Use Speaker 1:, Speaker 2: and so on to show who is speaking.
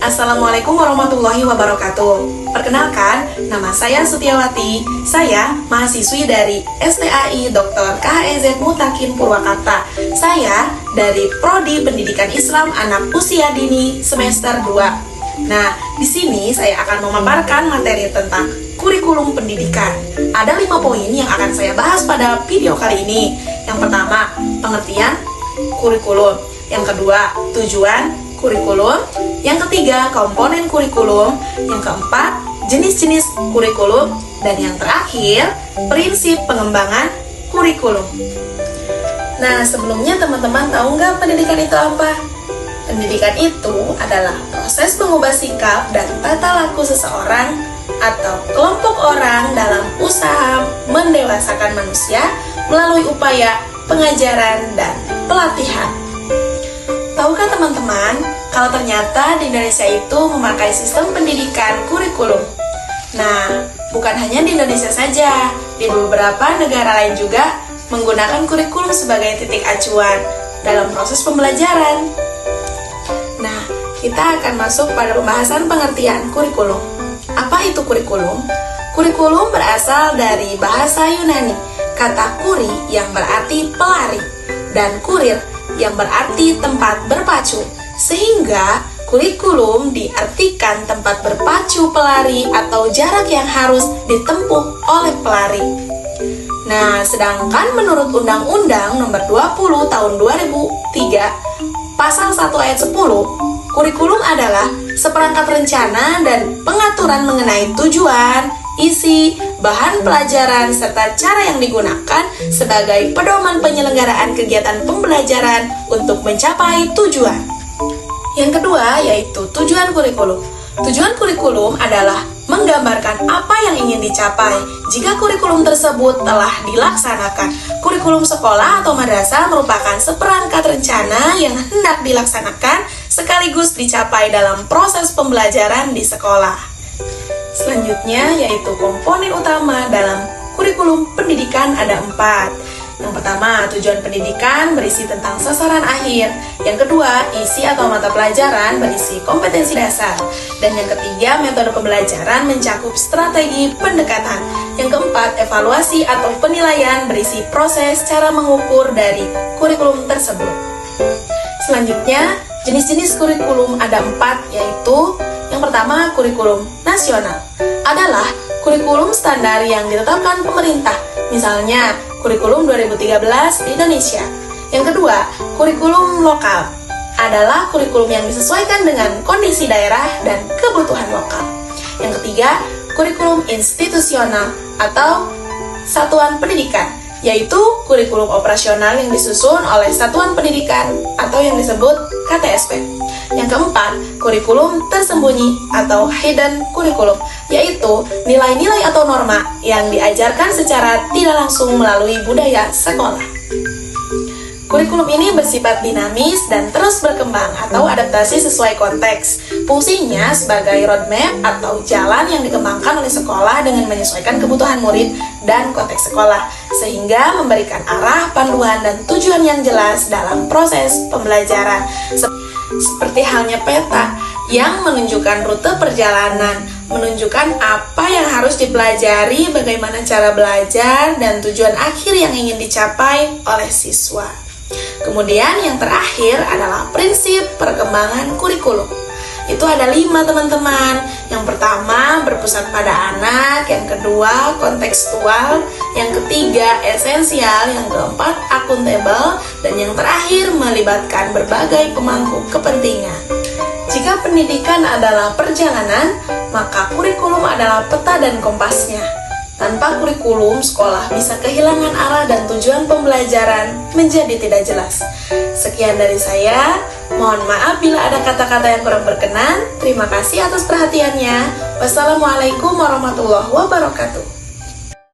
Speaker 1: Assalamualaikum warahmatullahi wabarakatuh. Perkenalkan, nama saya Sutiawati. Saya mahasiswi dari STAI Dr. KHEZ Mutakin Purwakarta. Saya dari Prodi Pendidikan Islam Anak Usia Dini semester 2. Nah, di sini saya akan memaparkan materi tentang kurikulum pendidikan. Ada 5 poin yang akan saya bahas pada video kali ini. Yang pertama, pengertian kurikulum. Yang kedua, tujuan kurikulum. Yang ketiga, komponen kurikulum. Yang keempat, jenis-jenis kurikulum. Dan yang terakhir, prinsip pengembangan kurikulum. Nah, sebelumnya teman-teman tahu nggak pendidikan itu apa? Pendidikan itu adalah proses mengubah sikap dan tata laku seseorang atau kelompok orang dalam usaha mendewasakan manusia melalui upaya pengajaran dan pelatihan. Tahukah teman-teman, kalau ternyata di Indonesia itu memakai sistem pendidikan kurikulum? Nah, bukan hanya di Indonesia saja, di beberapa negara lain juga menggunakan kurikulum sebagai titik acuan dalam proses pembelajaran. Nah, kita akan masuk pada pembahasan pengertian kurikulum. Apa itu kurikulum? Kurikulum berasal dari bahasa Yunani, kata kuri yang berarti pelari, dan kurir yang berarti tempat berpacu, sehingga kurikulum diartikan tempat berpacu pelari atau jarak yang harus ditempuh oleh pelari. Nah, sedangkan menurut Undang-Undang Nomor 20 Tahun 2003, Pasal 1 Ayat 10, kurikulum adalah seperangkat rencana dan pengaturan mengenai tujuan, isi, bahan pelajaran, serta cara yang digunakan sebagai pedoman penyelenggaraan kegiatan pembelajaran untuk mencapai tujuan. Yang kedua yaitu tujuan kurikulum. Tujuan kurikulum adalah menggambarkan apa yang ingin dicapai jika kurikulum tersebut telah dilaksanakan. Kurikulum sekolah atau madrasah merupakan seperangkat rencana yang hendak dilaksanakan sekaligus dicapai dalam proses pembelajaran di sekolah. Selanjutnya yaitu komponen utama dalam kurikulum pendidikan ada 4. Yang pertama, tujuan pendidikan berisi tentang sasaran akhir. Yang kedua, isi atau mata pelajaran berisi kompetensi dasar. Dan yang ketiga, metode pembelajaran mencakup strategi pendekatan. Yang keempat, evaluasi atau penilaian berisi proses cara mengukur dari kurikulum tersebut. Selanjutnya, jenis-jenis kurikulum ada 4, yaitu yang pertama, kurikulum nasional adalah kurikulum standar yang ditetapkan pemerintah, misalnya kurikulum 2013 di Indonesia. Yang kedua, kurikulum lokal adalah kurikulum yang disesuaikan dengan kondisi daerah dan kebutuhan lokal. Yang ketiga, kurikulum institusional atau satuan pendidikan, yaitu kurikulum operasional yang disusun oleh satuan pendidikan atau yang disebut KTSP. Yang keempat, kurikulum tersembunyi atau hidden kurikulum, yaitu nilai-nilai atau norma yang diajarkan secara tidak langsung melalui budaya sekolah. Kurikulum ini bersifat dinamis dan terus berkembang atau adaptasi sesuai konteks. Fungsinya sebagai roadmap atau jalan yang dikembangkan oleh sekolah dengan menyesuaikan kebutuhan murid dan konteks sekolah, sehingga memberikan arah, panduan, dan tujuan yang jelas dalam proses pembelajaran. Seperti halnya peta yang menunjukkan rute perjalanan, menunjukkan apa yang harus dipelajari, bagaimana cara belajar, dan tujuan akhir yang ingin dicapai oleh siswa. Kemudian yang terakhir adalah prinsip perkembangan kurikulum. Itu ada 5 teman-teman. Yang pertama berpusat pada anak, yang kedua kontekstual, yang ketiga esensial, yang keempat akuntabel, dan yang terakhir melibatkan berbagai pemangku kepentingan. Jika pendidikan adalah perjalanan, maka kurikulum adalah peta dan kompasnya. Tanpa kurikulum, sekolah bisa kehilangan arah dan tujuan pembelajaran menjadi tidak jelas. Sekian dari saya. Mohon maaf bila ada kata-kata yang kurang berkenan. Terima kasih atas perhatiannya. Wassalamualaikum warahmatullahi wabarakatuh.